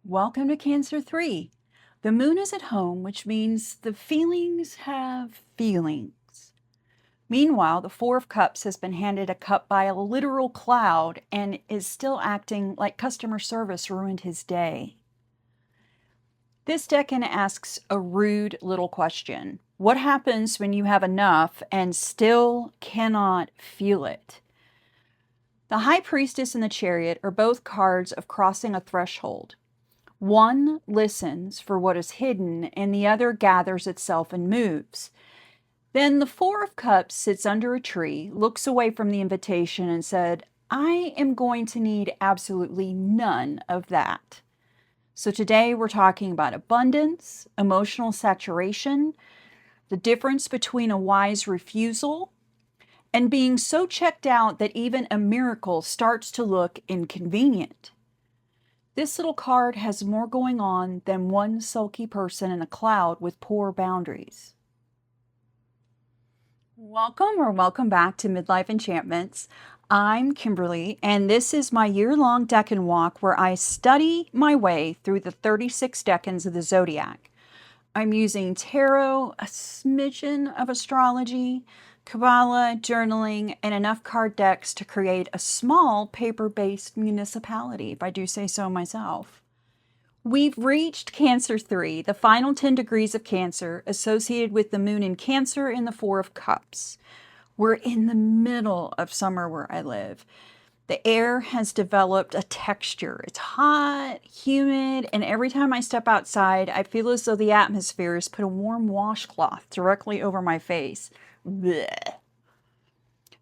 Welcome to Cancer 3. The moon is at home, which means the feelings have feelings. Meanwhile, the Four of Cups has been handed a cup by a literal cloud and is still acting like customer service ruined his day. This decan asks a rude little question. What happens when you have enough and still cannot feel it? The High Priestess and the Chariot are both cards of crossing a threshold. One listens for what is hidden, and the other gathers itself and moves. Then the Four of Cups sits under a tree, looks away from the invitation, and said, I am going to need absolutely none of that. So today we're talking about abundance, emotional saturation, the difference between a wise refusal, and being so checked out that even a miracle starts to look inconvenient. This little card has more going on than one sulky person in a cloud with poor boundaries. Welcome back to Midlife Enchantments. I'm Kimberly, and this is my year-long decan walk where I study my way through the 36 decans of the zodiac. I'm using tarot, a smidgen of astrology, Kabbalah, journaling, and enough card decks to create a small paper-based municipality, if I do say so myself. We've reached Cancer 3, the final 10 degrees of Cancer, associated with the moon in Cancer and the Four of Cups. We're in the middle of summer where I live. The air has developed a texture. It's hot, humid, and every time I step outside, I feel as though the atmosphere has put a warm washcloth directly over my face. Blech.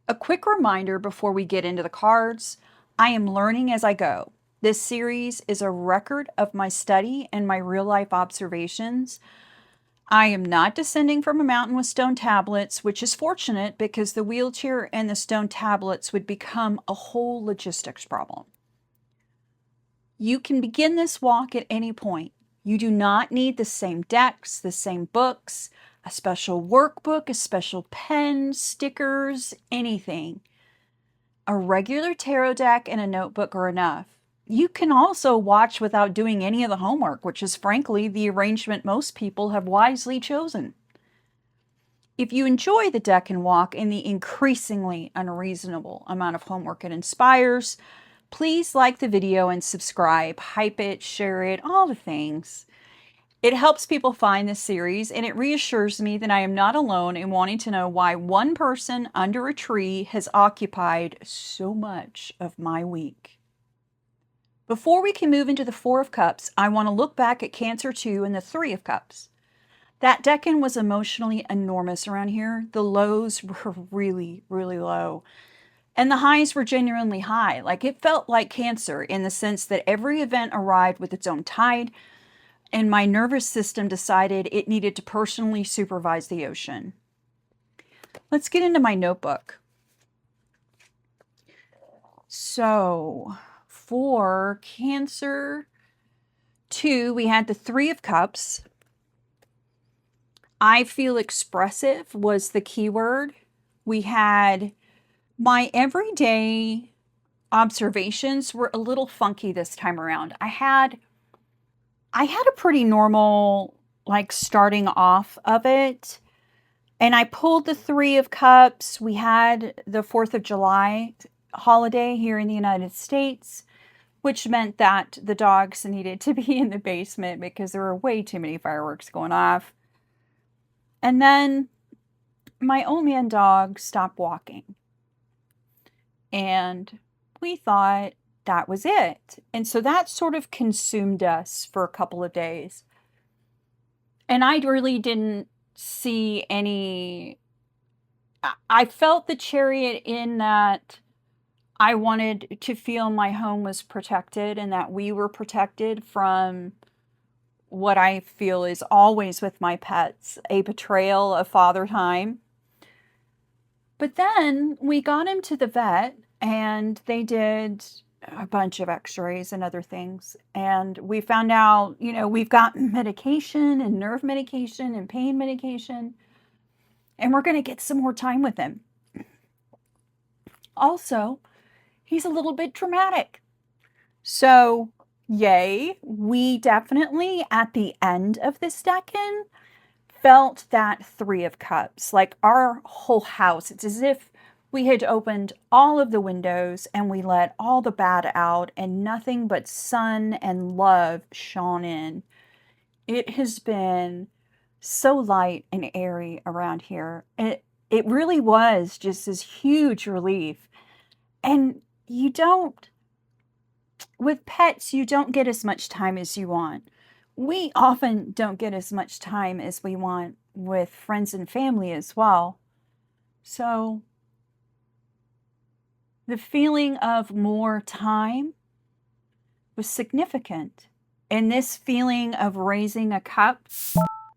A quick reminder before we get into the cards, I am learning as I go. This series is a record of my study and my real-life observations. I am not descending from a mountain with stone tablets, which is fortunate because the wheelchair and the stone tablets would become a whole logistics problem. You can begin this walk at any point. You do not need the same decks, the same books, a special workbook, a special pen, stickers, anything. A regular tarot deck and a notebook are enough. You can also watch without doing any of the homework, which is frankly the arrangement most people have wisely chosen. If you enjoy the decan walk and the increasingly unreasonable amount of homework it inspires, please like the video and subscribe, hype it, share it, all the things. It helps people find this series, and it reassures me that I am not alone in wanting to know why one person under a tree has occupied so much of my week. Before we can move into the Four of Cups, I want to look back at Cancer 2 and the Three of Cups. That decan was emotionally enormous around here. The lows were really, really low. And the highs were genuinely high. Like, it felt like Cancer in the sense that every event arrived with its own tide, and my nervous system decided it needed to personally supervise the ocean. Let's get into my notebook. So, for Cancer 2, we had the Three of Cups. I feel expressive was the keyword. We had my everyday observations were a little funky this time around. I had a pretty normal, like, starting off of it. And I pulled the Three of Cups. We had the 4th of July holiday here in the United States, which meant that the dogs needed to be in the basement because there were way too many fireworks going off. And then my old man dog stopped walking. And we thought that was it. And so that sort of consumed us for a couple of days. And I really didn't see any... I felt the Chariot in that I wanted to feel my home was protected and that we were protected from what I feel is always with my pets, a betrayal of father time. But then we got him to the vet and they did a bunch of x-rays and other things. And we found out, we've gotten medication and nerve medication and pain medication. And we're going to get some more time with him. Also, he's a little bit dramatic. So Yay. We definitely, at the end of this decan, felt that Three of Cups. Like our whole house, it's as if we had opened all of the windows and we let all the bad out and nothing but sun and love shone in. It has been so light and airy around here. It really was just this huge relief. And you don't, with pets, you don't get as much time as you want. We often don't get as much time as we want with friends and family as well. So the feeling of more time was significant. And this feeling of raising a cup,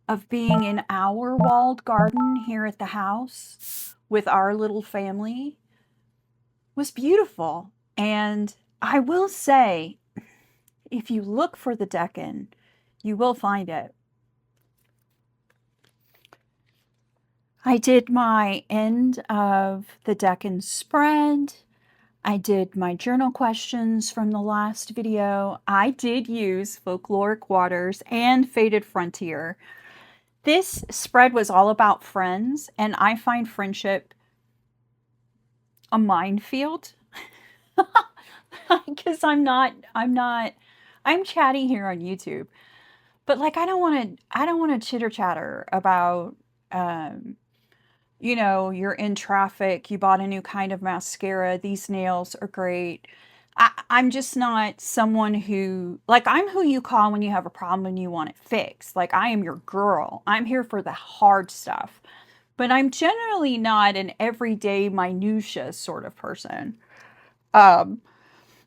of being in our walled garden here at the house with our little family, was beautiful. And I will say, if you look for the Decan, you will find it. I did my end of the Decan spread. I did my journal questions from the last video. I did use Folkloric Waters and Faded Frontier. This spread was all about friends, and I find friendship a minefield. Because I'm chatty here on YouTube. But like I don't want to chitter chatter about you know, you're in traffic, you bought a new kind of mascara, these nails are great. I'm just not someone who, like, I'm who you call when you have a problem and you want it fixed. Like, I am your girl. I'm here for the hard stuff. But I'm generally not an everyday minutia sort of person.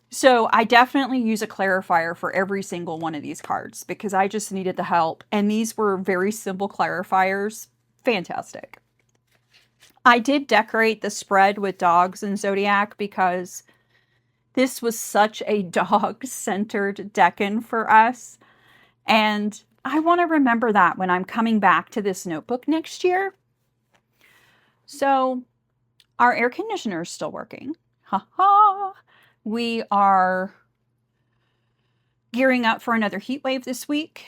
So I definitely use a clarifier for every single one of these cards because I just needed the help. And these were very simple clarifiers. Fantastic. I did decorate the spread with dogs and zodiac because this was such a dog-centered decan for us. And I want to remember that when I'm coming back to this notebook next year. So our air conditioner is still working. Ha ha. We are gearing up for another heat wave this week.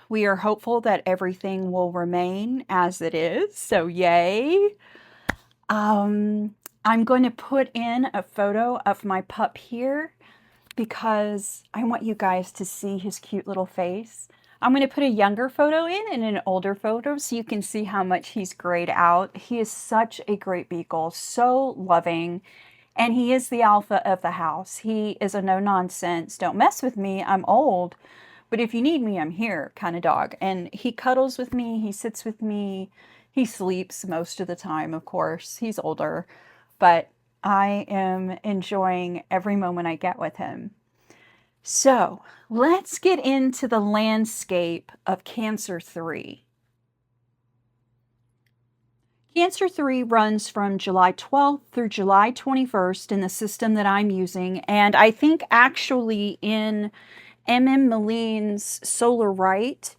We are hopeful that everything will remain as it is. So yay. I'm going to put in a photo of my pup here because I want you guys to see his cute little face. I'm going to put a younger photo in and an older photo so you can see how much he's grayed out. He is such a great beagle, so loving, and he is the alpha of the house. He is a no-nonsense, don't mess with me, I'm old, but if you need me, I'm here kind of dog. And he cuddles with me, he sits with me, he sleeps most of the time, of course. He's older, but I am enjoying every moment I get with him. So let's get into the landscape of Cancer 3. Cancer 3 runs from July 12th through July 21st in the system that I'm using. And I think actually in M.M. Maline's Solar Right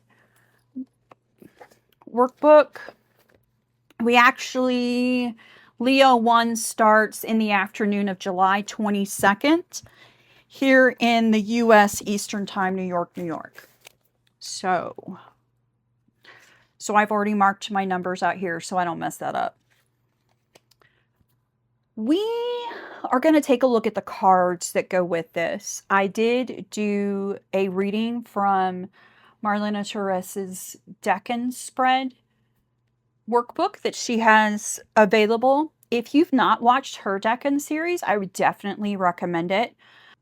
workbook, we actually, Leo 1 starts in the afternoon of July 22nd here in the U.S. Eastern Time, New York, New York. So I've already marked my numbers out here so I don't mess that up. We are going to take a look at the cards that go with this. I did do a reading from Marlena Torres's Decan spread workbook that she has available. If you've not watched her Decan series, I would definitely recommend it.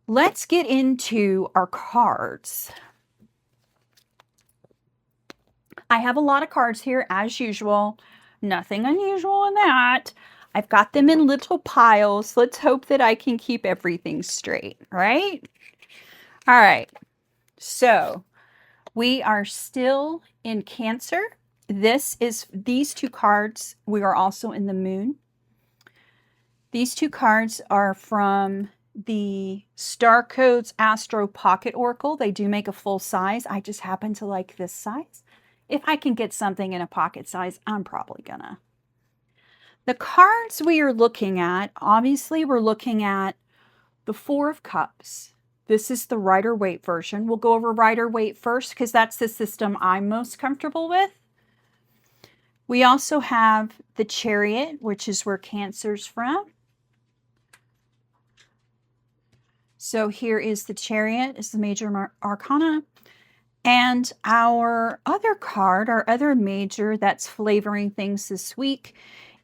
Let's get into our cards. I have a lot of cards here as usual. Nothing unusual in that. I've got them in little piles. Let's hope that I can keep everything straight, right? All right. So we are still in Cancer. These two cards, we are also in the moon. These two cards are from the Star Codes Astro Pocket Oracle. They do make a full size. I just happen to like this size. If I can get something in a pocket size, I'm probably gonna. The cards we are looking at, obviously we're looking at the Four of Cups. This is the Rider-Waite version. We'll go over Rider-Waite first because that's the system I'm most comfortable with. We also have the Chariot, which is where Cancer's from. So here is the Chariot, is the major arcana. And our other card, our other major that's flavoring things this week,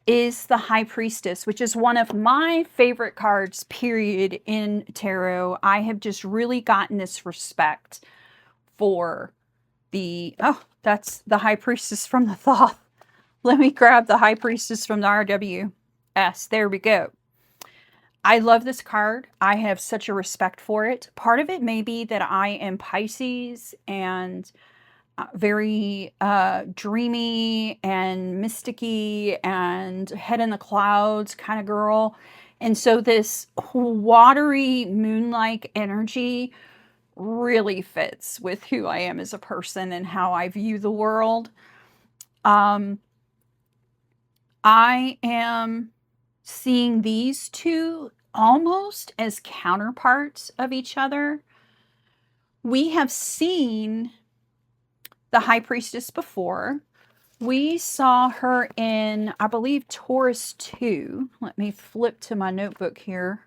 is the High Priestess, which is one of my favorite cards, period, in tarot. I have just really gotten this respect for the, oh, that's the High Priestess from the Thoth. Let me grab the High Priestess from the RWS. There we go. I love this card. I have such a respect for it. Part of it may be that I am Pisces and very dreamy and mysticky and head in the clouds kind of girl. And so this watery moon-like energy really fits with who I am as a person and how I view the world. I am seeing these two almost as counterparts of each other. We have seen the High Priestess before. We saw her in, I believe, Taurus 2. Let me flip to my notebook here.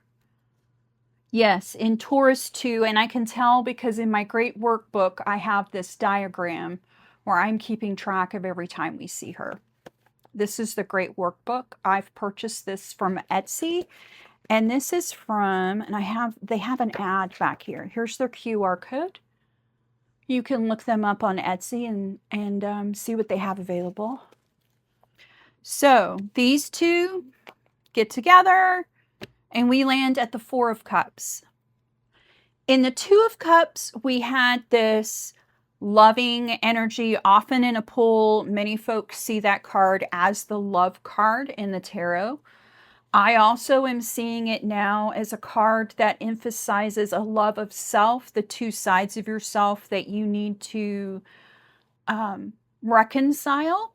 Yes, in Taurus 2, and I can tell because in my great workbook, I have this diagram where I'm keeping track of every time we see her. This is the great workbook. I've purchased this from Etsy, and this is from, and they have an ad back here. Here's their QR code. You can look them up on Etsy and see what they have available. So these two get together, and we land at the Four of Cups. In the Two of Cups, we had this loving energy, often in a pool. Many folks see that card as the love card in the tarot. I also am seeing it now as a card that emphasizes a love of self, the two sides of yourself that you need to reconcile.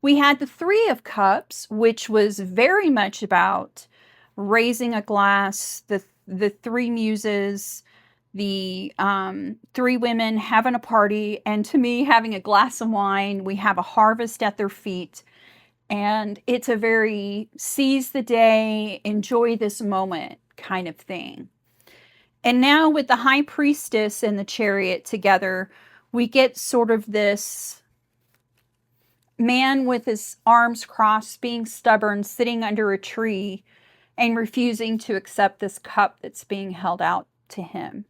We had the Three of Cups, which was very much about raising a glass, the three muses, the three women having a party, and to me, having a glass of wine. We have a harvest at their feet, and it's a very seize the day, enjoy this moment kind of thing. And now with the High Priestess and the Chariot together, we get sort of this man with his arms crossed, being stubborn, sitting under a tree and refusing to accept this cup that's being held out to him.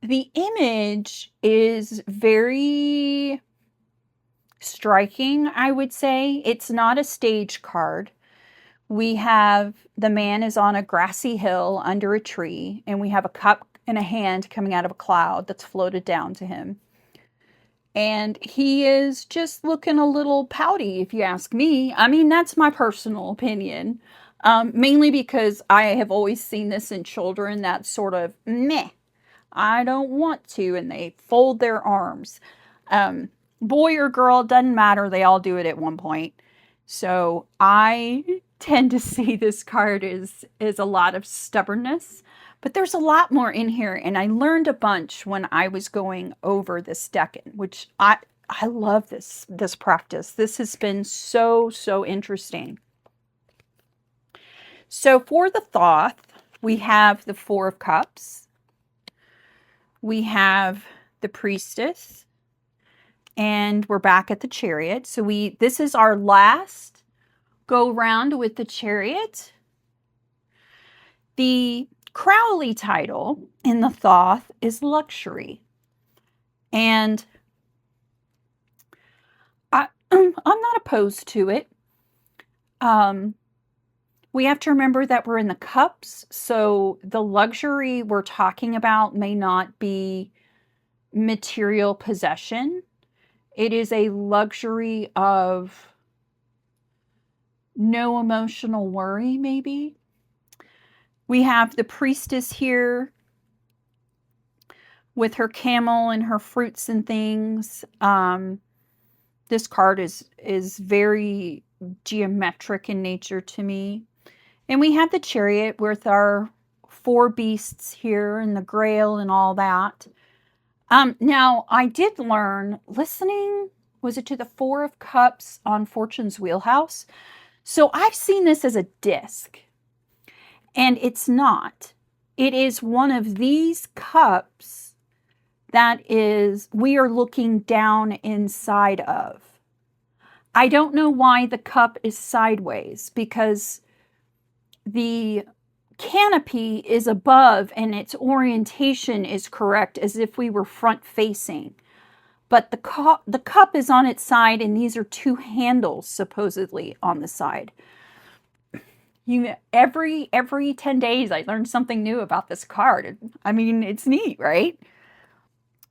The image is very striking, I would say. It's not a stage card. We have the man is on a grassy hill under a tree, and we have a cup in a hand coming out of a cloud that's floated down to him. And he is just looking a little pouty, if you ask me. I mean, that's my personal opinion. Mainly because I have always seen this in children, that sort of meh. I don't want to, and they fold their arms. Boy or girl, doesn't matter. They all do it at one point. So I tend to see this card as a lot of stubbornness, but there's a lot more in here, and I learned a bunch when I was going over this Decan, which I love this practice. This has been so interesting. So for the Thoth, we have the Four of Cups. We have the Priestess, and we're back at the Chariot. So this is our last go round with the Chariot. The Crowley title in the Thoth is Luxury. And I'm not opposed to it. We have to remember that we're in the cups, so the luxury we're talking about may not be material possession. It is a luxury of no emotional worry, maybe. We have the Priestess here with her camel and her fruits and things. This card is very geometric in nature to me. And we have the Chariot with our 4 beasts here and the grail and all that. Now, I did learn listening, was it to the 4 of Cups on Fortune's Wheelhouse? So I've seen this as a disc, and it's not. It is one of these cups that is we are looking down inside of. I don't know why the cup is sideways, because the canopy is above and its orientation is correct as if we were front facing. But the cup is on its side, and these are 2 handles supposedly on the side. Every 10 days I learn something new about this card. I mean, it's neat, right?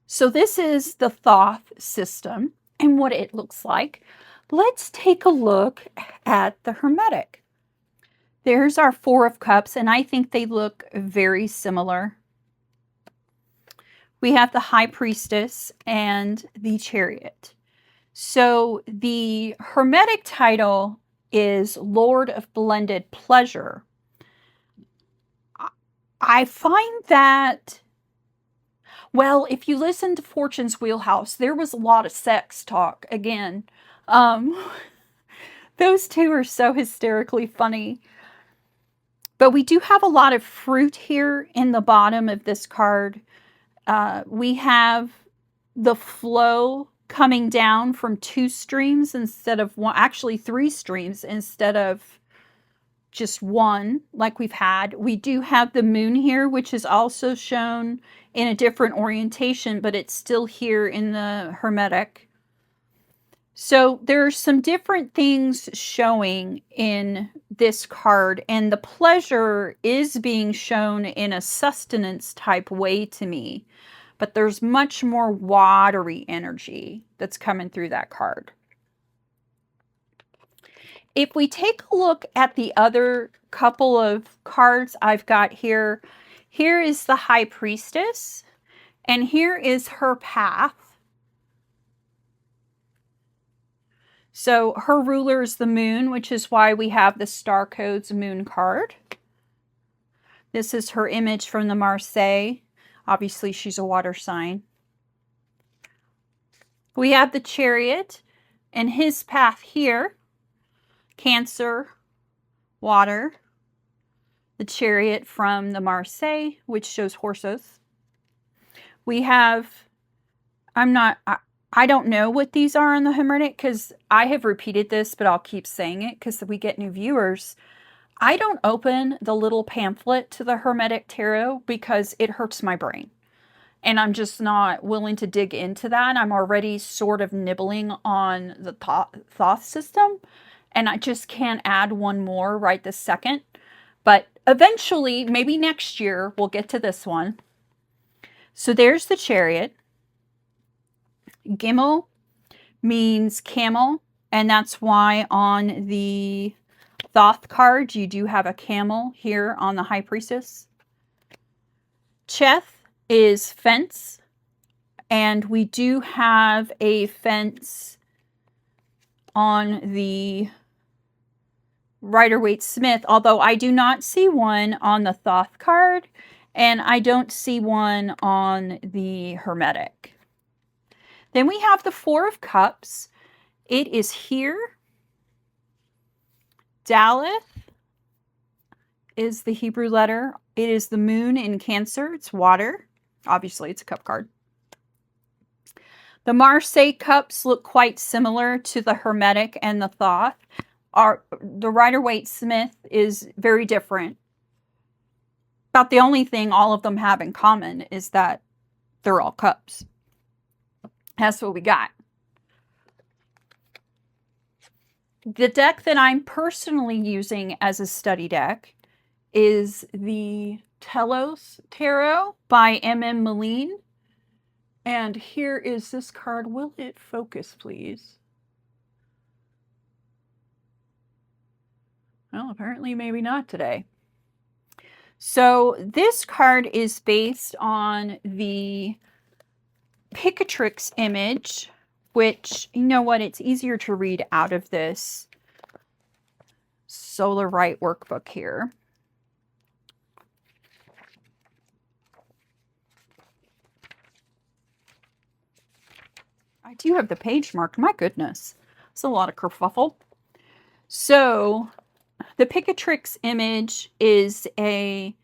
So this is the Thoth system and what it looks like. Let's take a look at the Hermetic. There's our 4 of Cups, and I think they look very similar. We have the High Priestess and the Chariot. So the Hermetic title is Lord of Blended Pleasure. I find that, well, if you listen to Fortune's Wheelhouse, there was a lot of sex talk again. Those 2 are so hysterically funny. But we do have a lot of fruit here in the bottom of this card. We have the flow coming down from 2 streams instead of 1, actually 3 streams instead of just 1 like we've had. We do have the moon here, which is also shown in a different orientation, but it's still here in the Hermetic. So there are some different things showing in this card, and the pleasure is being shown in a sustenance type way to me. But there's much more watery energy that's coming through that card. If we take a look at the other couple of cards I've got here, here is the High Priestess, and here is her path. So her ruler is the moon, which is why we have the Star Codes moon card. This is her image from the Marseille. Obviously, she's a water sign. We have the Chariot and his path here. Cancer, water. The Chariot from the Marseille, which shows horses. We have, I don't know what these are in the Hermetic, because I have repeated this, but I'll keep saying it because we get new viewers. I don't open the little pamphlet to the Hermetic Tarot because it hurts my brain. And I'm just not willing to dig into that. I'm already sort of nibbling on the Thoth system. And I just can't add one more right this second. But eventually, maybe next year, we'll get to this one. So there's the Chariot. Gimel means camel. And that's why on the Thoth card, you do have a camel here on the High Priestess. Cheth is fence, and we do have a fence on the Rider-Waite-Smith, although I do not see one on the Thoth card, and I don't see one on the Hermetic. Then we have the 4 of Cups. It is here. Daleth is the Hebrew letter. It is the moon in Cancer. It's water. Obviously, it's a cup card. The Marseille cups look quite similar to the Hermetic and the Thoth. The Rider-Waite-Smith is very different. About the only thing all of them have in common is that they're all cups. That's what we got. The deck that I'm personally using as a study deck is the Thoth Tarot by M.M. Moline. And here is this card. Will it focus, please? Well, apparently maybe not today. So this card is based on the Picatrix image, which, you know what, it's easier to read out of this Solar Right workbook here. I do have the page marked. My goodness. It's a lot of kerfuffle. So the Picatrix image is a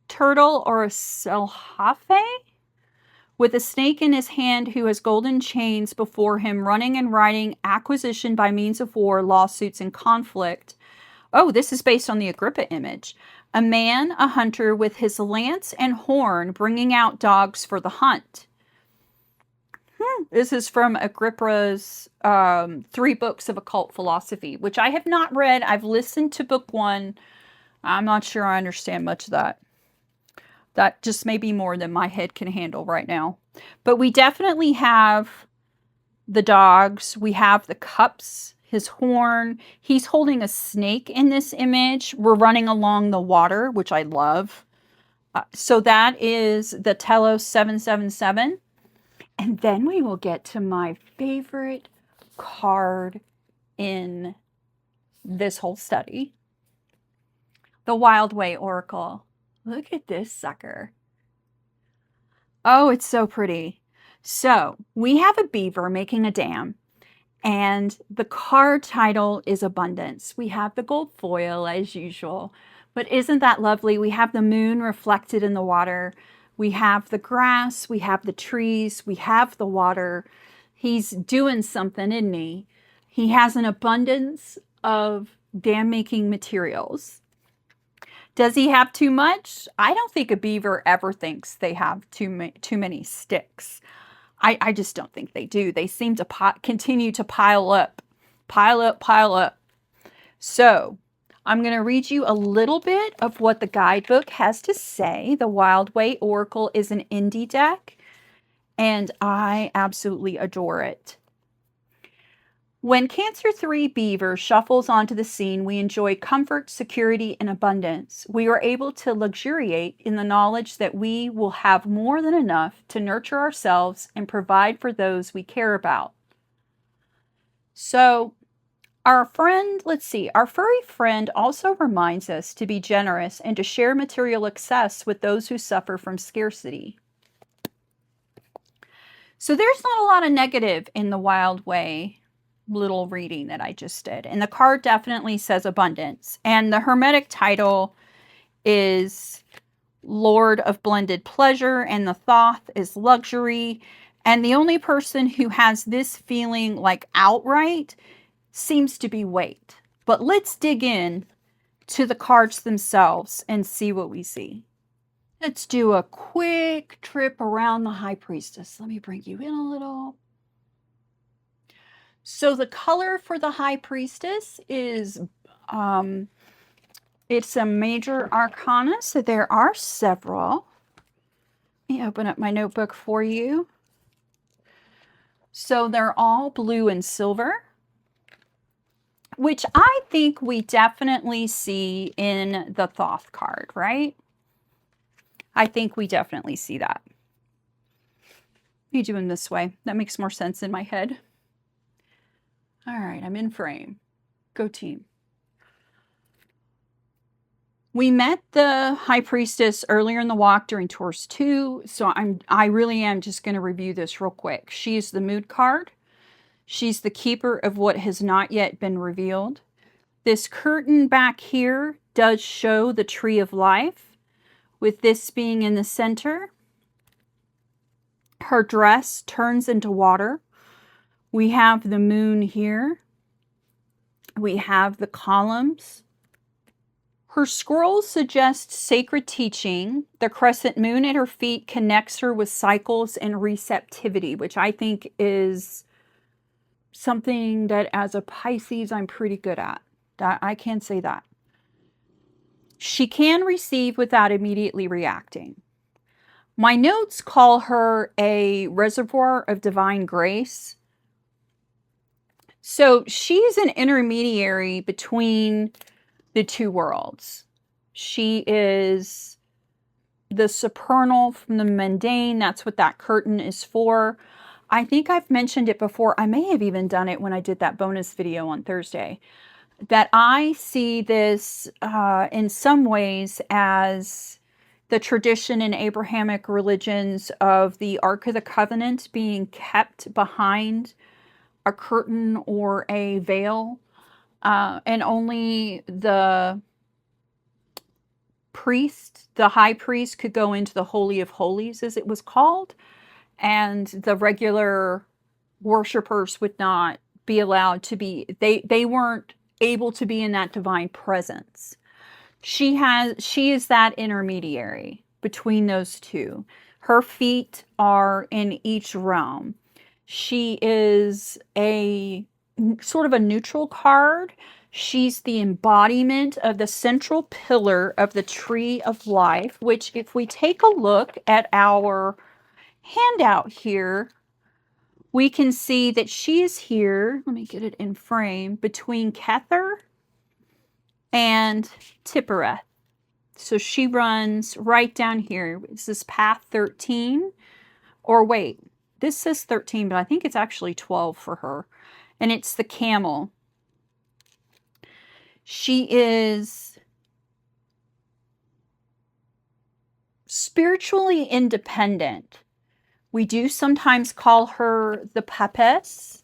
turtle or a selhafe with a snake in his hand who has golden chains before him, running and riding acquisition by means of war, lawsuits, and conflict. Oh, this is based on the Agrippa image. A man, a hunter, with his lance and horn, bringing out dogs for the hunt. This is from Agrippa's 3 books of occult philosophy, which I have not read. I've listened to book 1. I'm not sure I understand much of that. That just may be more than my head can handle right now. But we definitely have the dogs. We have the cups, his horn. He's holding a snake in this image. We're running along the water, which I love. So that is the Telos 777. And then we will get to my favorite card in this whole study. The Wild Way Oracle. Look at this sucker. Oh, it's so pretty. So we have a beaver making a dam, and the card title is Abundance. We have the gold foil as usual, but isn't that lovely? We have the moon reflected in the water. We have the grass, we have the trees, we have the water. He's doing something, isn't he? He has an abundance of dam making materials. Does he have too much? I don't think a beaver ever thinks they have too many sticks. I just don't think they do. They seem to continue to pile up. Pile up, pile up. So I'm going to read you a little bit of what the guidebook has to say. The Wild Way Oracle is an indie deck, and I absolutely adore it. When Cancer 3 Beaver shuffles onto the scene, we enjoy comfort, security, and abundance. We are able to luxuriate in the knowledge that we will have more than enough to nurture ourselves and provide for those we care about. So, our furry friend also reminds us to be generous and to share material excess with those who suffer from scarcity. So there's not a lot of negative in the Wild Way little reading that I just did. And the card definitely says abundance. And the Hermetic title is Lord of Blended Pleasure, and the Thoth is luxury. And the only person who has this feeling like outright seems to be Waite. But let's dig in to the cards themselves and see what we see. Let's do a quick trip around the High Priestess. Let me bring you in a little. So the color for the High Priestess is, it's a major arcana, so there are several. Let me open up my notebook for you. So they're all blue and silver, which I think we definitely see in the Thoth card, right? I think we definitely see that. You do them this way. That makes more sense in my head. All right, I'm in frame. Go team. We met the High Priestess earlier in the walk during Tours 2, so I really am just going to review this real quick. She's the Mood card. She's the keeper of what has not yet been revealed. This curtain back here does show the Tree of Life, with this being in the center. Her dress turns into water. We have the moon here. We have the columns. Her scrolls suggest sacred teaching. The crescent moon at her feet connects her with cycles and receptivity, which I think is something that as a Pisces I'm pretty good at. I can say that. She can receive without immediately reacting. My notes call her a reservoir of divine grace. So she's an intermediary between the two worlds. She is the supernal from the mundane. That's what that curtain is for. I think I've mentioned it before. I may have even done it when I did that bonus video on Thursday. That I see this in some ways as the tradition in Abrahamic religions of the Ark of the Covenant being kept behind a curtain or a veil, and only the priest, the high priest, could go into the Holy of Holies, as it was called, and the regular worshipers would not be allowed to be, they weren't able to be in that divine presence. She is that intermediary between those two. Her feet are in each realm. She is a sort of a neutral card. She's the embodiment of the central pillar of the tree of life, which if we take a look at our handout here, we can see that she is here. Let me get it in frame, between Kether and Tippereth. So she runs right down here. This is path 13. Or wait, this says 13, but I think it's actually 12 for her. And it's the camel. She is spiritually independent. We do sometimes call her the Papess.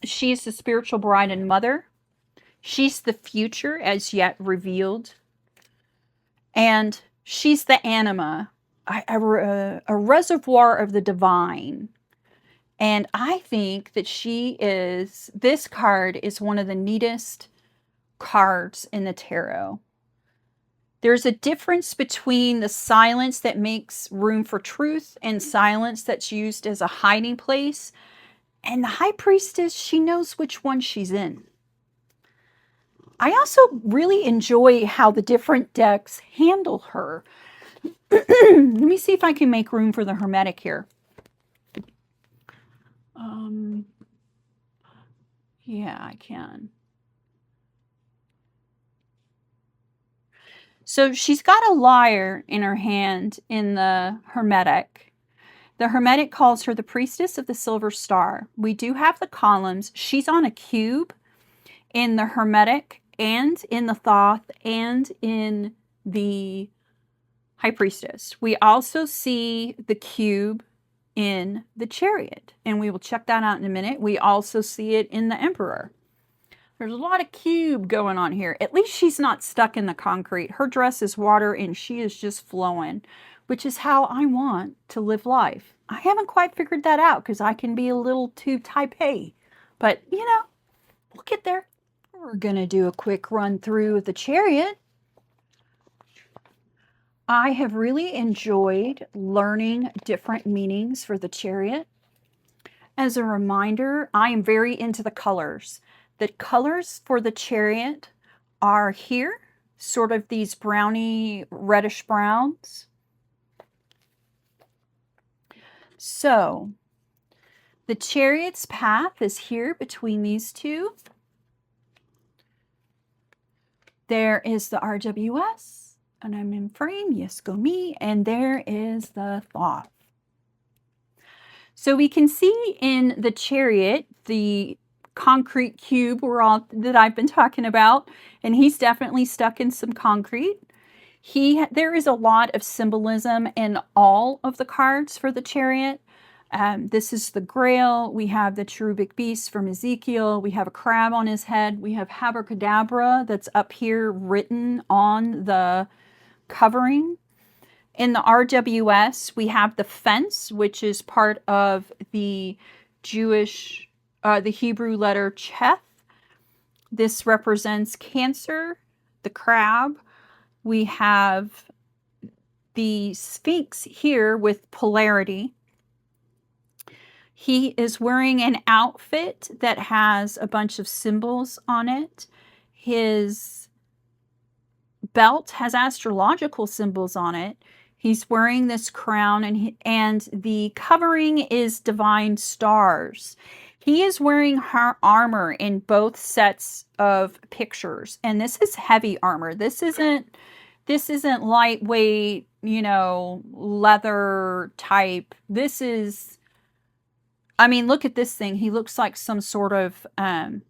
She's the spiritual bride and mother. She's the future as yet revealed. And she's the anima, a reservoir of the divine. And I think that this card is one of the neatest cards in the tarot. There's a difference between the silence that makes room for truth and silence that's used as a hiding place. And the High Priestess, she knows which one she's in. I also really enjoy how the different decks handle her. Let me see if I can make room for the Hermetic here. Yeah, I can. So she's got a lyre in her hand in the Hermetic. The Hermetic calls her the Priestess of the Silver Star. We do have the columns. She's on a cube in the Hermetic and in the Thoth and in the High Priestess. We also see the cube in the Chariot, and we will check that out in a minute. We also see it in the Emperor. There's a lot of cube going on here. At least she's not stuck in the concrete. Her dress is water and she is just flowing, which is how I want to live life. I haven't quite figured that out because I can be a little too type A, but you know, we'll get there. We're going to do a quick run through of the Chariot. I have really enjoyed learning different meanings for the Chariot. As a reminder, I am very into the colors. The colors for the Chariot are here, sort of these browny, reddish browns. So, the Chariot's path is here between these two. There is the RWS, and I'm in frame, yes, go me, and there is the Thoth. So we can see in the Chariot, the concrete cube that I've been talking about, and he's definitely stuck in some concrete. There is a lot of symbolism in all of the cards for the Chariot. This is the Grail. We have the cherubic beast from Ezekiel. We have a crab on his head. We have Abracadabra that's up here written on the covering. In the RWS, we have the fence, which is part of the Jewish, the Hebrew letter Cheth. This represents Cancer, the crab. We have the Sphinx here with polarity. He is wearing an outfit that has a bunch of symbols on it. His belt has astrological symbols on it. He's wearing this crown, and the covering is divine stars. He is wearing her armor in both sets of pictures, and this is heavy armor. This isn't lightweight, you know, leather type. This is, I mean, look at this thing. He looks like some sort of, I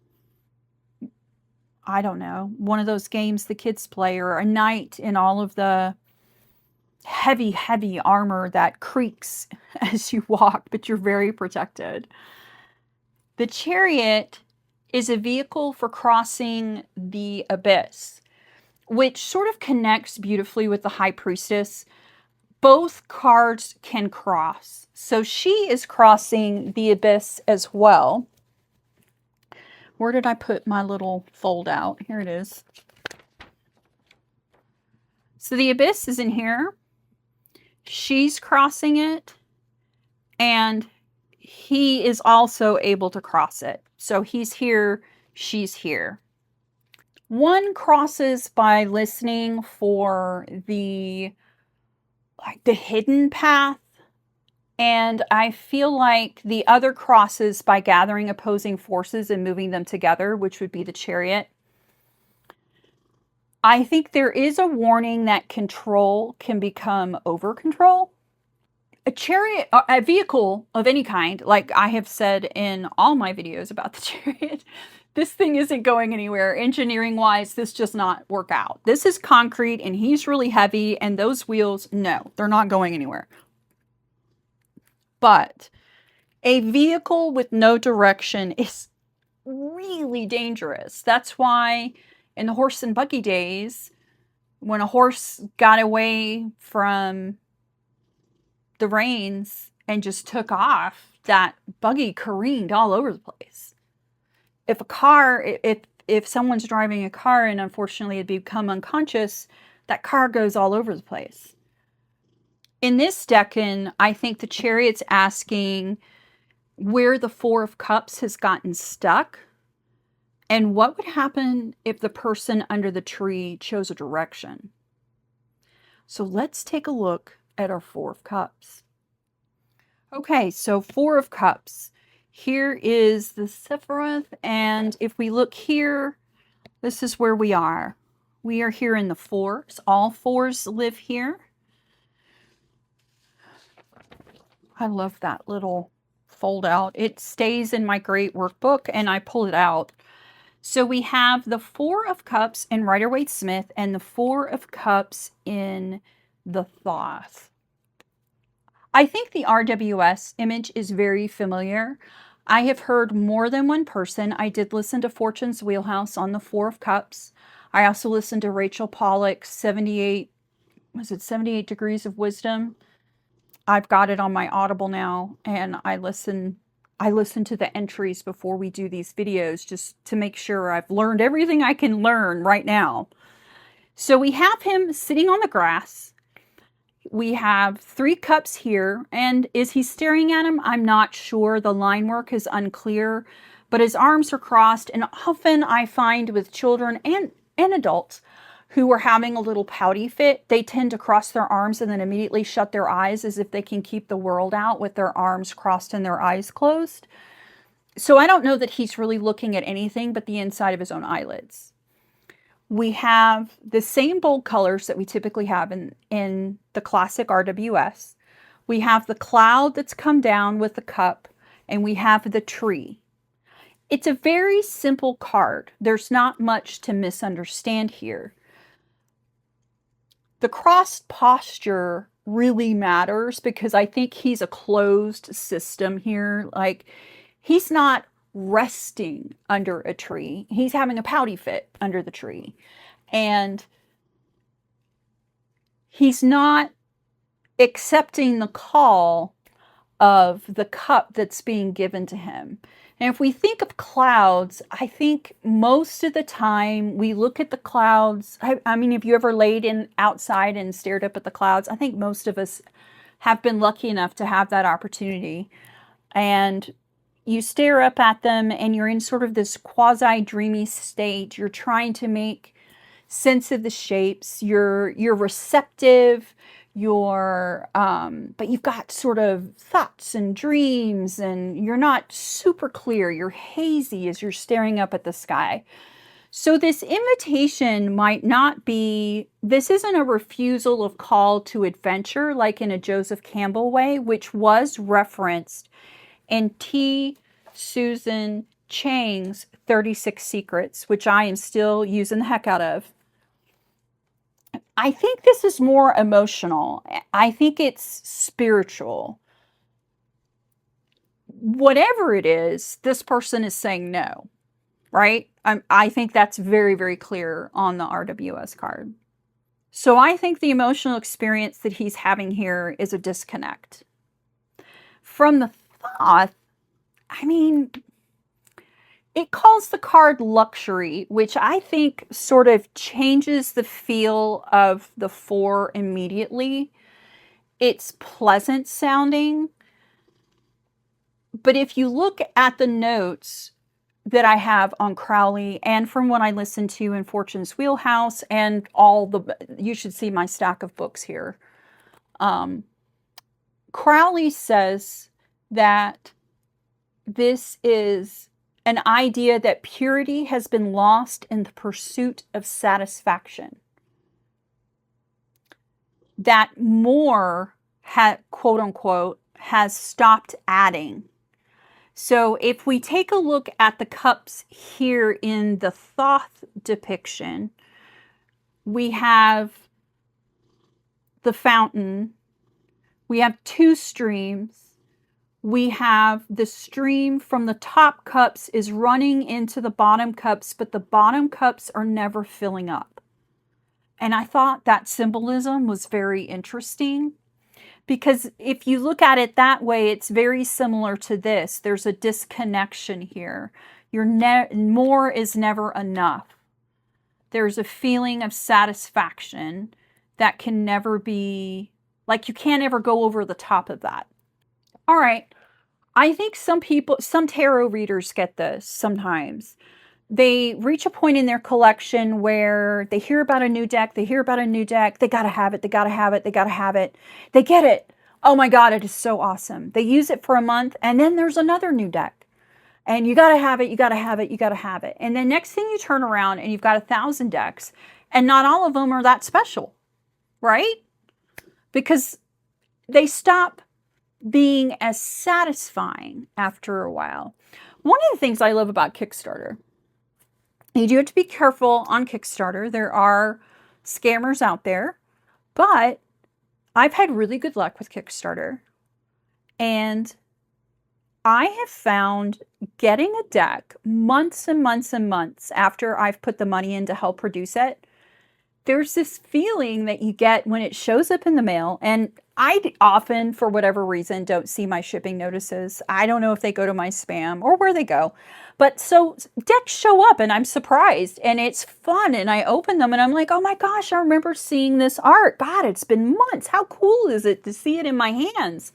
I don't know, one of those games the kids play, or a knight in all of the heavy, heavy armor that creaks as you walk, but you're very protected. The chariot is a vehicle for crossing the abyss, which sort of connects beautifully with the high priestess. Both cards can cross. So she is crossing the abyss as well. Where did I put my little fold out? Here it is. So the abyss is in here. She's crossing it, and he is also able to cross it. So he's here, she's here. One crosses by listening for the hidden path, and I feel like the other crosses by gathering opposing forces and moving them together, which would be the chariot. I think there is a warning that control can become over control. A chariot, a vehicle of any kind, like I have said in all my videos about the chariot, this thing isn't going anywhere. Engineering wise, this does not work out. This is concrete and he's really heavy, and those wheels, no, they're not going anywhere. But a vehicle with no direction is really dangerous. That's why in the horse and buggy days, when a horse got away from the reins and just took off, that buggy careened all over the place. If a car, if someone's driving a car and unfortunately had become unconscious, that car goes all over the place. In this decan, I think the chariot's asking where the Four of Cups has gotten stuck, and what would happen if the person under the tree chose a direction. So let's take a look at our Four of Cups. Okay, so Four of Cups. Here is the Sephiroth, and if we look here, this is where we are. We are here in the fours. All fours live here. I love that little fold out. It stays in my great workbook, and I pull it out. So we have the Four of Cups in Rider-Waite-Smith and the Four of Cups in the Thoth. I think the RWS image is very familiar. I have heard more than one person. I did listen to Fortune's Wheelhouse on the Four of Cups. I also listened to Rachel Pollack's 78 Degrees of Wisdom? I've got it on my Audible now, and I listen to the entries before we do these videos just to make sure I've learned everything I can learn right now. So we have him sitting on the grass. We have three cups here, and is he staring at him? I'm not sure. The line work is unclear, but his arms are crossed, and often I find with children and adults who are having a little pouty fit, they tend to cross their arms and then immediately shut their eyes as if they can keep the world out with their arms crossed and their eyes closed. So I don't know that he's really looking at anything but the inside of his own eyelids. We have the same bold colors that we typically have in the classic RWS. We have the cloud that's come down with the cup, and we have the tree. It's a very simple card. There's not much to misunderstand here. The crossed posture really matters because I think he's a closed system here. Like, he's not resting under a tree. He's having a pouty fit under the tree. And he's not accepting the call of the cup that's being given to him. And if we think of clouds, I think most of the time we look at the clouds. I mean, if you ever laid outside and stared up at the clouds, I think most of us have been lucky enough to have that opportunity. And you stare up at them and you're in sort of this quasi-dreamy state. You're trying to make sense of the shapes. You're receptive. But you've got sort of thoughts and dreams, and you're not super clear. You're hazy as you're staring up at the sky. So this invitation might not be, this isn't a refusal of call to adventure like in a Joseph Campbell way, which was referenced in T. Susan Chang's 36 Secrets, which I am still using the heck out of. I think this is more emotional. I think it's spiritual. Whatever it is, this person is saying no, right? I think that's very, very clear on the RWS card. So I think the emotional experience that he's having here is a disconnect. From the Thoth, I mean, it calls the card luxury, which I think sort of changes the feel of the 4 immediately. It's pleasant sounding. But if you look at the notes that I have on Crowley and from what I listened to in Fortune's Wheelhouse and you should see my stack of books here. Crowley says that this is an idea that purity has been lost in the pursuit of satisfaction. That more, quote unquote, has stopped adding. So if we take a look at the cups here in the Thoth depiction, we have the fountain, we have 2 streams, we have the stream from the top cups is running into the bottom cups, but the bottom cups are never filling up. And I thought that symbolism was very interesting. Because if you look at it that way, it's very similar to this. There's a disconnection here. More is never enough. There's a feeling of satisfaction that can never be, like you can't ever go over the top of that. All right. I think some tarot readers get this sometimes. They reach a point in their collection where they hear about a new deck, they gotta have it, they gotta have it. They get it. Oh my God, it is so awesome. They use it for a month, and then there's another new deck. And you gotta have it, you gotta have it, you gotta have it. And then next thing you turn around and you've got 1,000 decks, and not all of them are that special, right? Because they stop being as satisfying after a while. One of the things I love about Kickstarter, you do have to be careful on Kickstarter. There are scammers out there, but I've had really good luck with Kickstarter. And I have found getting a deck months and months and months after I've put the money in to help produce it, there's this feeling that you get when it shows up in the mail. And I often, for whatever reason, don't see my shipping notices. I don't know if they go to my spam or where they go. But so decks show up and I'm surprised and it's fun. And I open them and I'm like, oh my gosh, I remember seeing this art. God, it's been months. How cool is it to see it in my hands?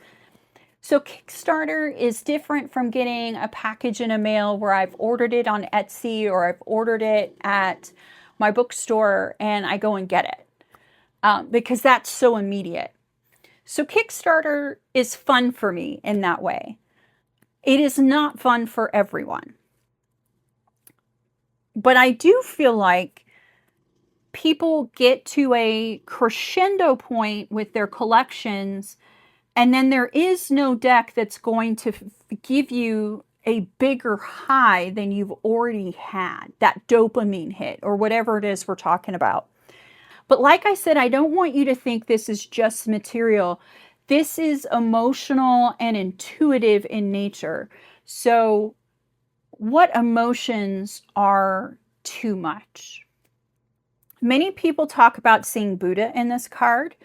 So Kickstarter is different from getting a package in a mail where I've ordered it on Etsy or I've ordered it at my bookstore and I go and get it because that's so immediate. So Kickstarter is fun for me in that way. It is not fun for everyone. But I do feel like people get to a crescendo point with their collections, and then there is no deck that's going to give you a bigger high than you've already had, that dopamine hit or whatever it is we're talking about. But like I said, I don't want you to think this is just material. This is emotional and intuitive in nature. So what emotions are too much? Many people talk about seeing Buddha in this card.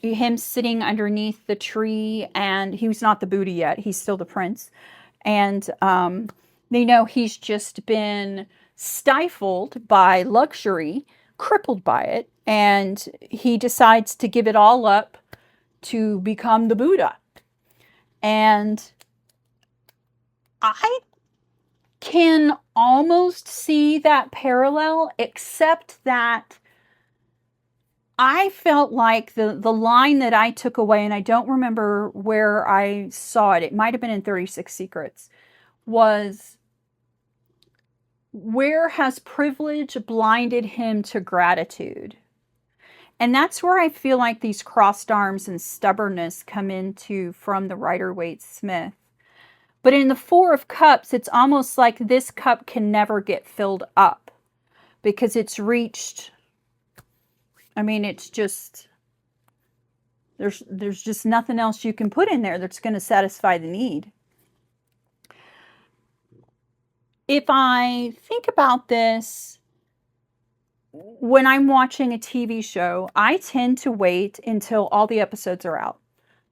Him sitting underneath the tree, and he's not the Buddha yet. He's still the prince. And, he's just been stifled by luxury, crippled by it. And he decides to give it all up to become the Buddha. And I can almost see that parallel, except that I felt like the line that I took away, and I don't remember where I saw it, it might have been in 36 Secrets, was, where has privilege blinded him to gratitude? And that's where I feel like these crossed arms and stubbornness come into from the writer Waite Smith. But in the Four of Cups, it's almost like this cup can never get filled up because it's reached, I mean, it's just, there's just nothing else you can put in there that's going to satisfy the need. If I think about this, when I'm watching a TV show, I tend to wait until all the episodes are out.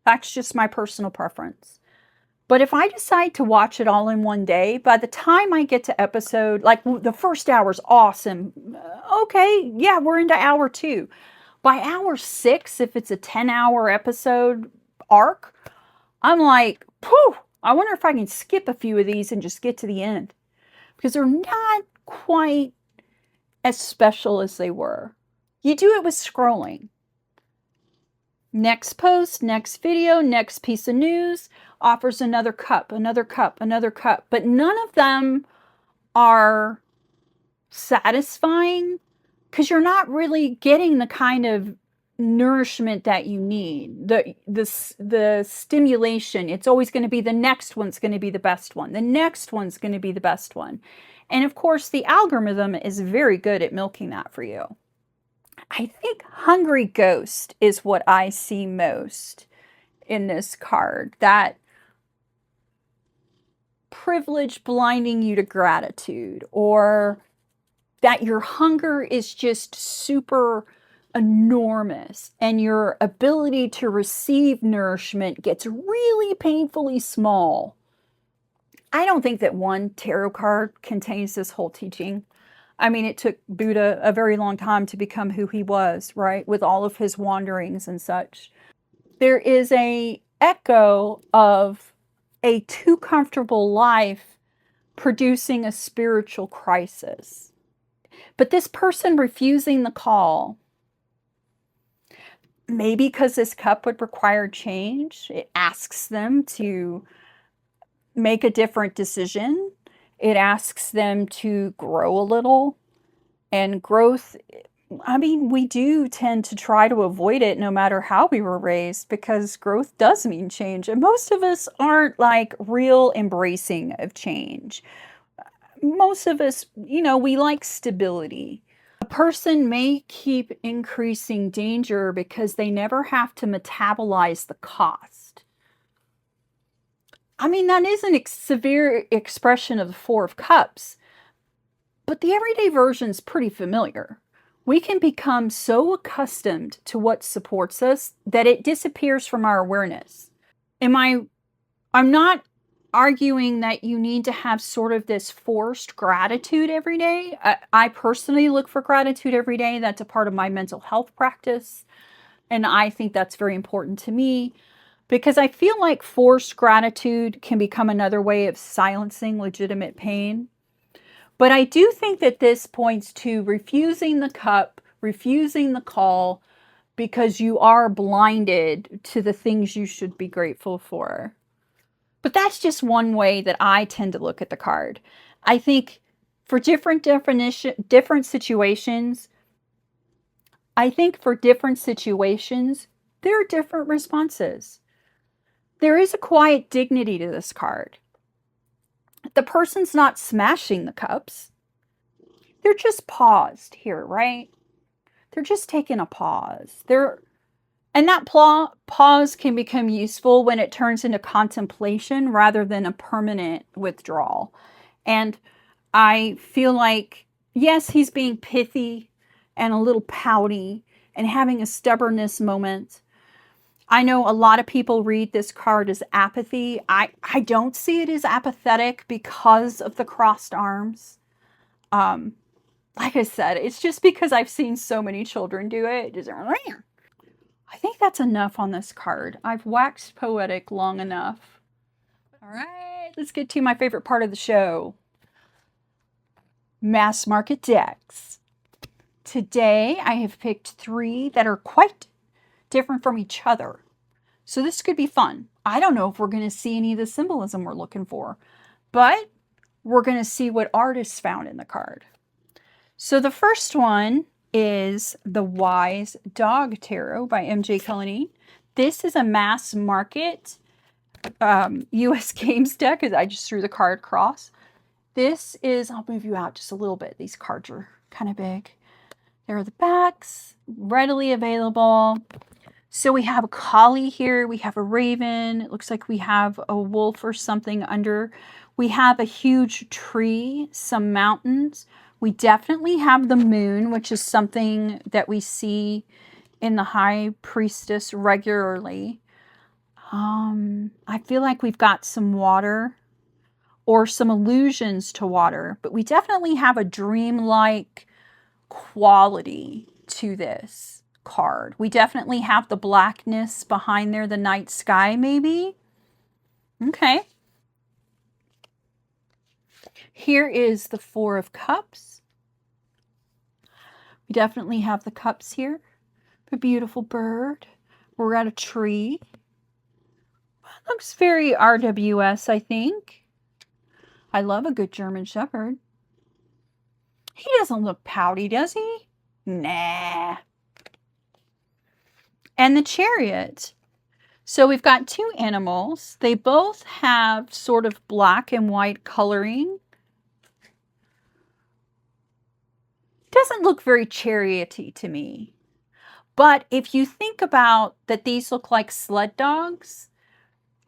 That's just my personal preference. But if I decide to watch it all in one day, by the time I get to episode, like the first hour is awesome. Okay, yeah, we're into hour 2. By hour 6, if it's a 10-hour episode arc, I'm like, whew, I wonder if I can skip a few of these and just get to the end. Because they're not quite as special as they were. You do it with scrolling. Next post, next video, next piece of news offers another cup, another cup, another cup. But none of them are satisfying because you're not really getting the kind of nourishment that you need. The stimulation, it's always going to be the next one's going to be the best one. The next one's going to be the best one. And of course, the algorithm is very good at milking that for you. I think Hungry Ghost is what I see most in this card. That privilege blinding you to gratitude, or that your hunger is just super enormous and your ability to receive nourishment gets really painfully small. I don't think that one tarot card contains this whole teaching. I mean, it took Buddha a very long time to become who he was, right? With all of his wanderings and such. There is a echo of a too comfortable life producing a spiritual crisis. But this person refusing the call, maybe because this cup would require change, it asks them to make a different decision. It asks them to grow a little. And growth, I mean, we do tend to try to avoid it no matter how we were raised, because growth does mean change. And most of us aren't like real embracing of change. Most of us, you know, we like stability. A person may keep increasing danger because they never have to metabolize the cost. I mean, that is a severe expression of the Four of Cups, but the everyday version is pretty familiar. We can become so accustomed to what supports us that it disappears from our awareness. I'm not arguing that you need to have sort of this forced gratitude every day. I personally look for gratitude every day. That's a part of my mental health practice. And I think that's very important to me, because I feel like forced gratitude can become another way of silencing legitimate pain. But I do think that this points to refusing the cup, refusing the call, because you are blinded to the things you should be grateful for. But that's just one way that I tend to look at the card. I think for different situations, there are different responses. There is a quiet dignity to this card. The person's not smashing the cups. They're just paused here, right? They're just taking a pause. And that pause can become useful when it turns into contemplation rather than a permanent withdrawal. And I feel like, yes, he's being pithy and a little pouty and having a stubbornness moment. I know a lot of people read this card as apathy. I don't see it as apathetic because of the crossed arms. Like I said, it's just because I've seen so many children do it. Just, I think that's enough on this card. I've waxed poetic long enough. All right, let's get to my favorite part of the show. Mass market decks. Today, I have picked 3 that are quite different from each other. So this could be fun. I don't know if we're going to see any of the symbolism we're looking for, but we're going to see what artists found in the card. So the first one is the Wise Dog Tarot by MJ Cullinane. This is a mass market US Games deck. I just threw the card across. This is, I'll move you out just a little bit. These cards are kind of big. There are the backs, readily available. So we have a collie here. We have a raven. It looks like we have a wolf or something under. We have a huge tree, some mountains. We definitely have the moon, which is something that we see in the High Priestess regularly. I feel like we've got some water or some allusions to water, but we definitely have a dreamlike quality to this card. We definitely have the blackness behind there, the night sky maybe. Okay. Here is the Four of Cups. We definitely have the cups here. A beautiful bird. We're at a tree. Looks very RWS, I think. I love a good German Shepherd. He doesn't look pouty, does he? Nah. And the Chariot. So we've got two animals. They both have sort of black and white coloring. Doesn't look very chariot-y to me. But if you think about that these look like sled dogs,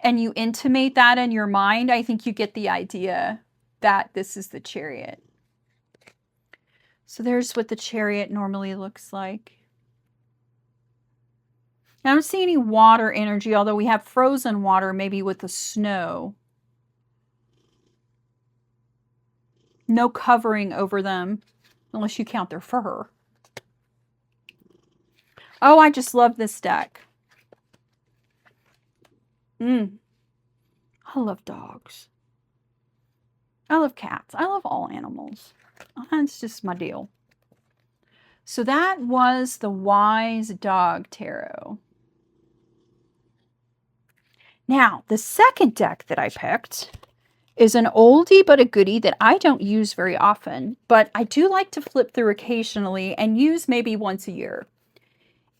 and you intimate that in your mind, I think you get the idea that this is the Chariot. So there's what the Chariot normally looks like. I don't see any water energy, although we have frozen water, maybe with the snow. No covering over them, unless you count their fur. Oh, I just love this deck. I love dogs. I love cats. I love all animals. That's just my deal. So that was the Wise Dog Tarot. Now, the second deck that I picked is an oldie but a goodie that I don't use very often, but I do like to flip through occasionally and use maybe once a year.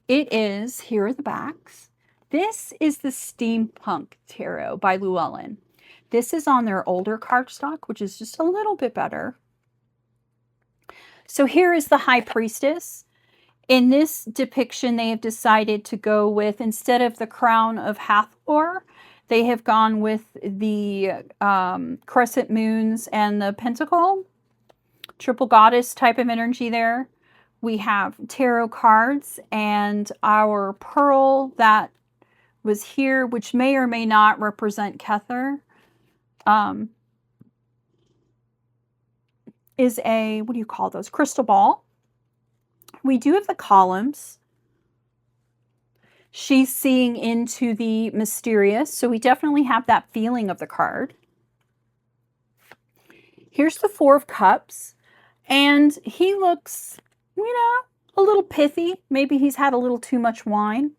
It is, here are the backs. This is the Steampunk Tarot by Llewellyn. This is on their older cardstock, which is just a little bit better. So here is the High Priestess. In this depiction, they have decided to go with, instead of the crown of Hathor, they have gone with the crescent moons and the pentacle. Triple goddess type of energy there. We have tarot cards and our pearl that was here, which may or may not represent Kether. Is a, what do you call those? Crystal ball. We do have the columns. She's seeing into the mysterious, so we definitely have that feeling of the card. Here's the Four of Cups, and he looks, you know, a little pithy. Maybe he's had a little too much wine.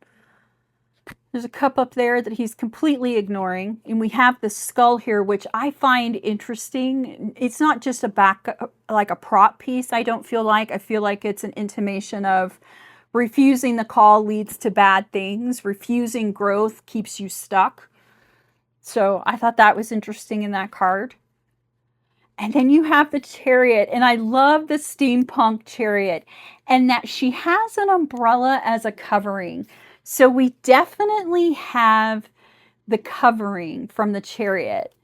There's a cup up there that he's completely ignoring. And we have the skull here, which I find interesting. It's not just a back, like a prop piece, I don't feel like. I feel like it's an intimation of refusing the call leads to bad things. Refusing growth keeps you stuck. So I thought that was interesting in that card. And then you have the Chariot. And I love the Steampunk Chariot. And that she has an umbrella as a covering. So we definitely have the covering from the Chariot.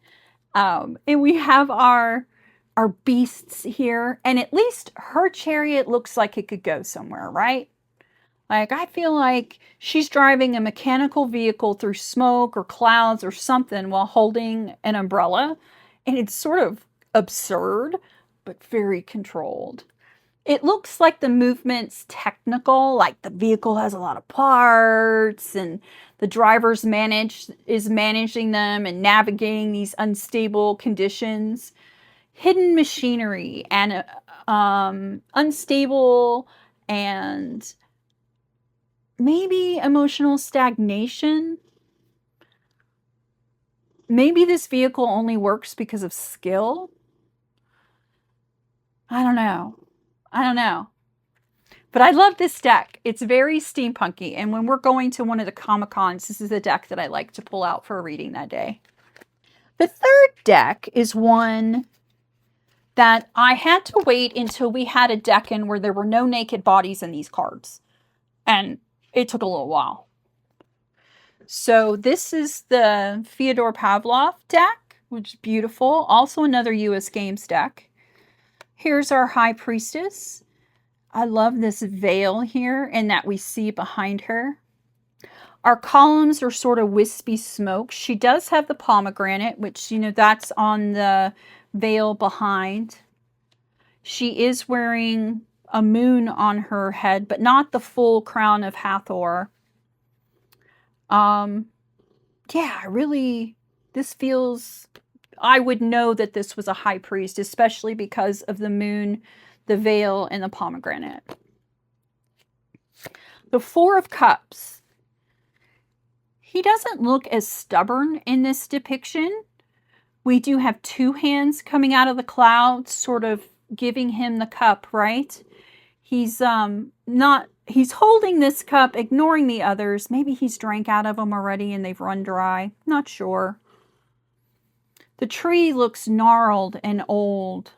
And we have our beasts here. And at least her chariot looks like it could go somewhere, right? Like, I feel like she's driving a mechanical vehicle through smoke or clouds or something while holding an umbrella. And it's sort of absurd, but very controlled. It looks like the movement's technical, like the vehicle has a lot of parts and the driver's is managing them and navigating these unstable conditions. Hidden machinery and unstable and maybe emotional stagnation. Maybe this vehicle only works because of skill. I don't know. But I love this deck. It's very steampunky. And when we're going to one of the Comic-Cons, this is a deck that I like to pull out for a reading that day. The third deck is one that I had to wait until we had a Decan where there were no naked bodies in these cards. And it took a little while. So this is the Fyodor Pavlov deck, which is beautiful. Also another US Games deck. Here's our High Priestess. I love this veil here and that we see behind her. Our columns are sort of wispy smoke. She does have the pomegranate, which, you know, that's on the veil behind. She is wearing a moon on her head, but not the full crown of Hathor. Yeah, really, this feels, I would know that this was a high priest, especially because of the moon, the veil, and the pomegranate. The Four of Cups. He doesn't look as stubborn in this depiction. We do have two hands coming out of the clouds, sort of giving him the cup, right? He's he's holding this cup, ignoring the others. Maybe he's drank out of them already and they've run dry. Not sure. The tree looks gnarled and old.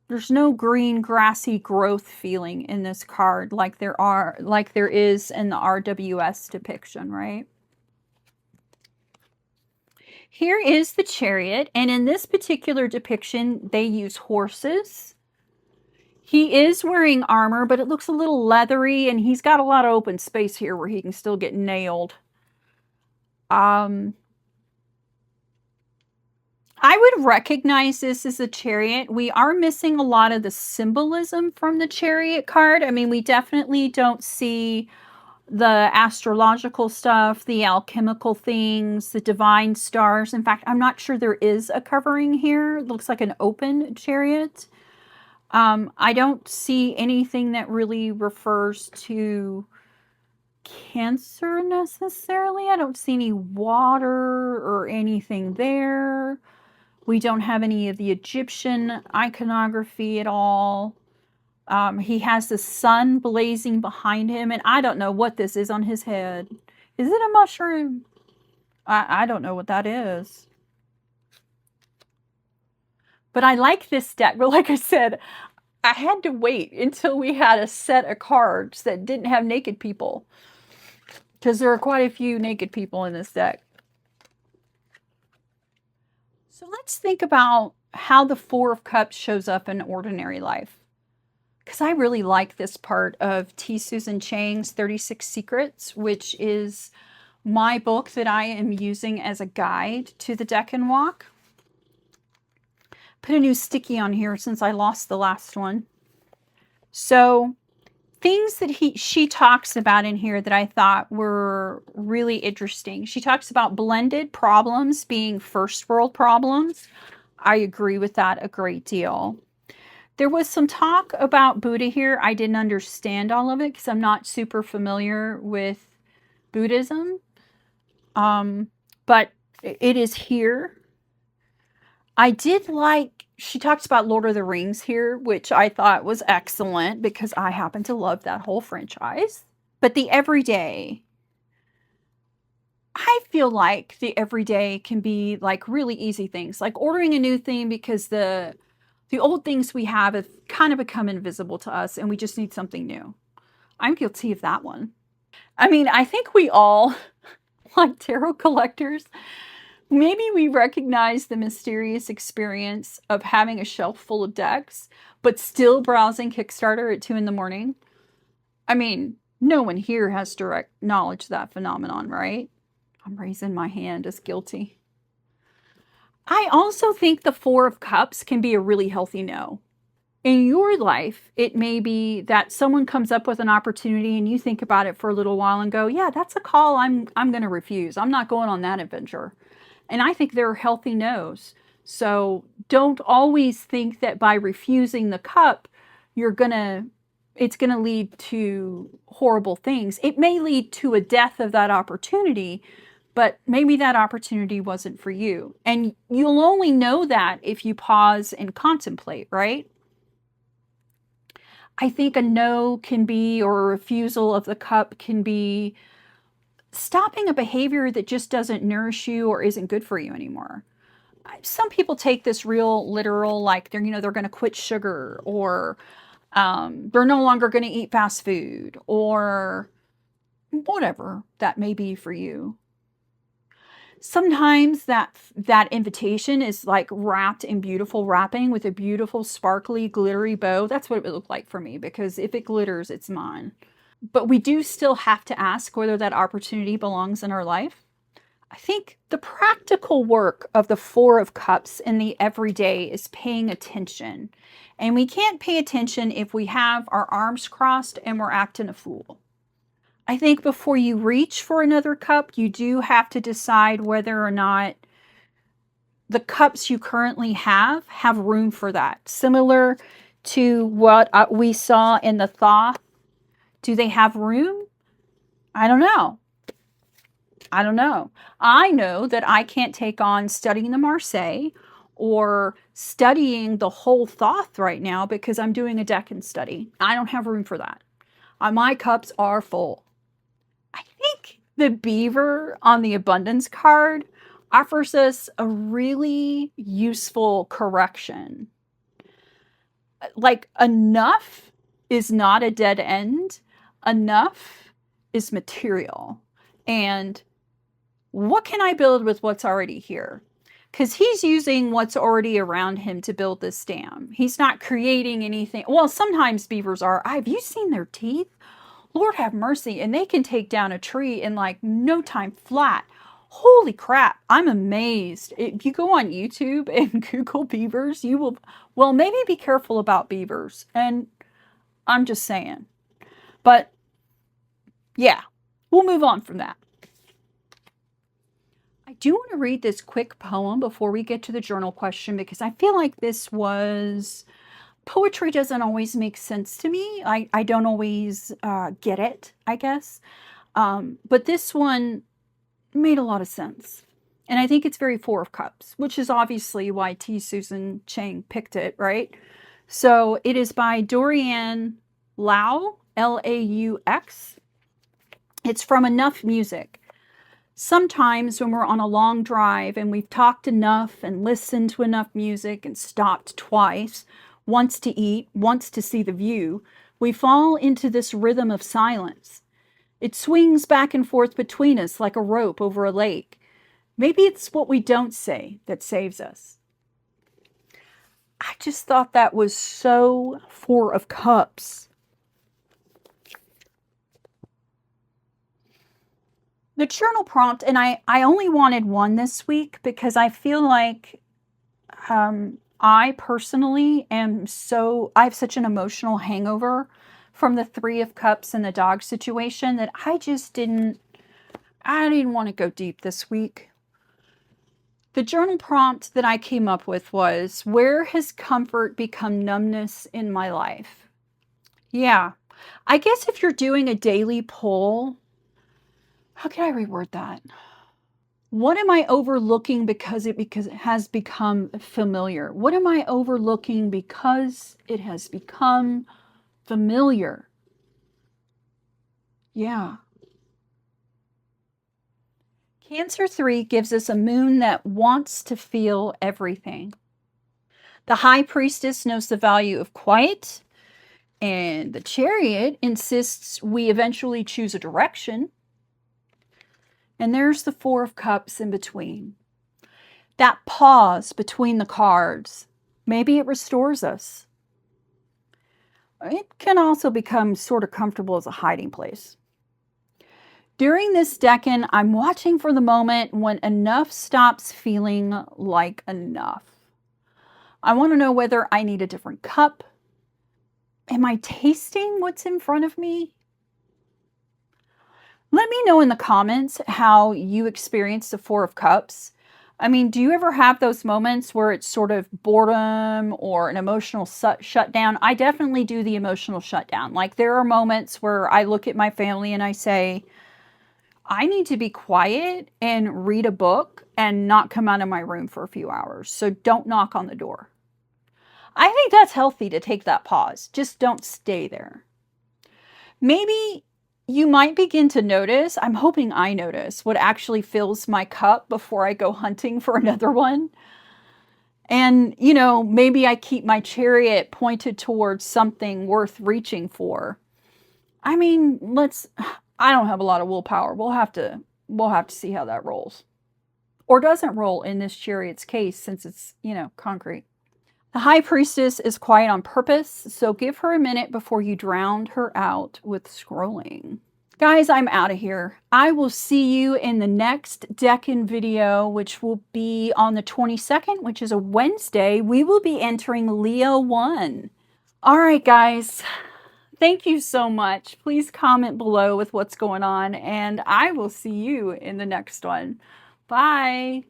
There's no green, grassy growth feeling in this card like there is in the RWS depiction, right? Here is the Chariot, and in this particular depiction, they use horses. He is wearing armor, but it looks a little leathery, and he's got a lot of open space here where he can still get nailed. I would recognize this as a Chariot. We are missing a lot of the symbolism from the Chariot card. I mean, we definitely don't see the astrological stuff, the alchemical things, the divine stars. In fact, I'm not sure there is a covering here. It looks like an open Chariot. I don't see anything that really refers to Cancer necessarily. I don't see any water or anything there. We don't have any of the Egyptian iconography at all. He has the sun blazing behind him, and I don't know what this is on his head. Is it a mushroom? I don't know what that is. But I like this deck. But like I said, I had to wait until we had a set of cards that didn't have naked people, because there are quite a few naked people in this deck. So let's think about how the Four of Cups shows up in ordinary life. Because I really like this part of T. Susan Chang's 36 Secrets, which is my book that I am using as a guide to the Decan Walk. Put a new sticky on here since I lost the last one. So things that she talks about in here that I thought were really interesting. She talks about blended problems being first world problems. I agree with that a great deal. There was some talk about Buddha here. I didn't understand all of it because I'm not super familiar with Buddhism. But it is here. I did like, she talks about Lord of the Rings here, which I thought was excellent because I happen to love that whole franchise. But the everyday, I feel like the everyday can be like really easy things, like ordering a new thing because the old things we have kind of become invisible to us and we just need something new. I'm guilty of that one. I mean, I think we all, like tarot collectors, maybe we recognize the mysterious experience of having a shelf full of decks, but still browsing Kickstarter at 2 in the morning. I mean, no one here has direct knowledge of that phenomenon, right? I'm raising my hand as guilty. I also think the Four of Cups can be a really healthy no. In your life, it may be that someone comes up with an opportunity and you think about it for a little while and go, yeah, that's a call I'm going to refuse. I'm not going on that adventure. And I think there are healthy no's. So don't always think that by refusing the cup, it's going to lead to horrible things. It may lead to a death of that opportunity, but maybe that opportunity wasn't for you. And you'll only know that if you pause and contemplate, right? I think a no can be, or a refusal of the cup can be stopping a behavior that just doesn't nourish you or isn't good for you anymore. Some people take this real literal, like they're going to quit sugar, or they're no longer going to eat fast food, or whatever that may be for you. Sometimes that invitation is like wrapped in beautiful wrapping with a beautiful sparkly glittery bow. That's what it would look like for me, because if it glitters, it's mine. But we do still have to ask whether that opportunity belongs in our life. I think the practical work of the Four of Cups in the everyday is paying attention. And we can't pay attention if we have our arms crossed and we're acting a fool. I think before you reach for another cup, you do have to decide whether or not the cups you currently have room for that. Similar to what we saw in the Thoth. Do they have room? I don't know. I don't know. I know that I can't take on studying the Marseille or studying the whole Thoth right now because I'm doing a Decan study. I don't have room for that. My cups are full. I think the beaver on the abundance card offers us a really useful correction. Like, enough is not a dead end. Enough is material. And what can I build with what's already here? Because he's using what's already around him to build this dam. He's not creating anything. Well, sometimes beavers are. Have you seen their teeth? Lord have mercy. And they can take down a tree in like no time flat. Holy crap. I'm amazed. If you go on YouTube and Google beavers, you will, well, maybe be careful about beavers. And I'm just saying. But yeah, we'll move on from that. I do want to read this quick poem before we get to the journal question, because I feel like this was... Poetry doesn't always make sense to me. I don't always get it, I guess. But this one made a lot of sense. And I think it's very Four of Cups, which is obviously why T. Susan Chang picked it, right? So it is by Dorian Lau, Laux. It's from Enough Music. Sometimes when we're on a long drive and we've talked enough and listened to enough music and stopped twice, once to eat, once to see the view, we fall into this rhythm of silence. It swings back and forth between us like a rope over a lake. Maybe it's what we don't say that saves us. I just thought that was so Four of Cups. The journal prompt, and I only wanted one this week because I feel like I personally I have such an emotional hangover from the Three of Cups and the dog situation that I didn't want to go deep this week. The journal prompt that I came up with was, where has comfort become numbness in my life? Yeah, I guess if you're doing a daily poll, how can I reword that? What am I overlooking because it has become familiar? What am I overlooking because it has become familiar? Yeah. Cancer 3 gives us a moon that wants to feel everything. The High Priestess knows the value of quiet, and the Chariot insists we eventually choose a direction. And there's the Four of Cups in between. That pause between the cards, maybe it restores us. It can also become sort of comfortable as a hiding place. During this decan, I'm watching for the moment when enough stops feeling like enough. I want to know whether I need a different cup. Am I tasting what's in front of me? Let me know in the comments how you experience the Four of Cups. I mean, do you ever have those moments where it's sort of boredom or an emotional shutdown? I definitely do the emotional shutdown. Like, there are moments where I look at my family and I say, I need to be quiet and read a book and not come out of my room for a few hours. So don't knock on the door. I think that's healthy to take that pause. Just don't stay there. Maybe you might begin to notice, I'm hoping I notice, what actually fills my cup before I go hunting for another one. And, you know, maybe I keep my chariot pointed towards something worth reaching for. I mean, I don't have a lot of willpower. We'll have to see how that rolls. Or doesn't roll in this chariot's case, since it's, you know, concrete. The High Priestess is quiet on purpose, so give her a minute before you drown her out with scrolling. Guys, I'm out of here. I will see you in the next Decan video, which will be on the 22nd, which is a Wednesday. We will be entering Leo 1. All right, guys. Thank you so much. Please comment below with what's going on, and I will see you in the next one. Bye.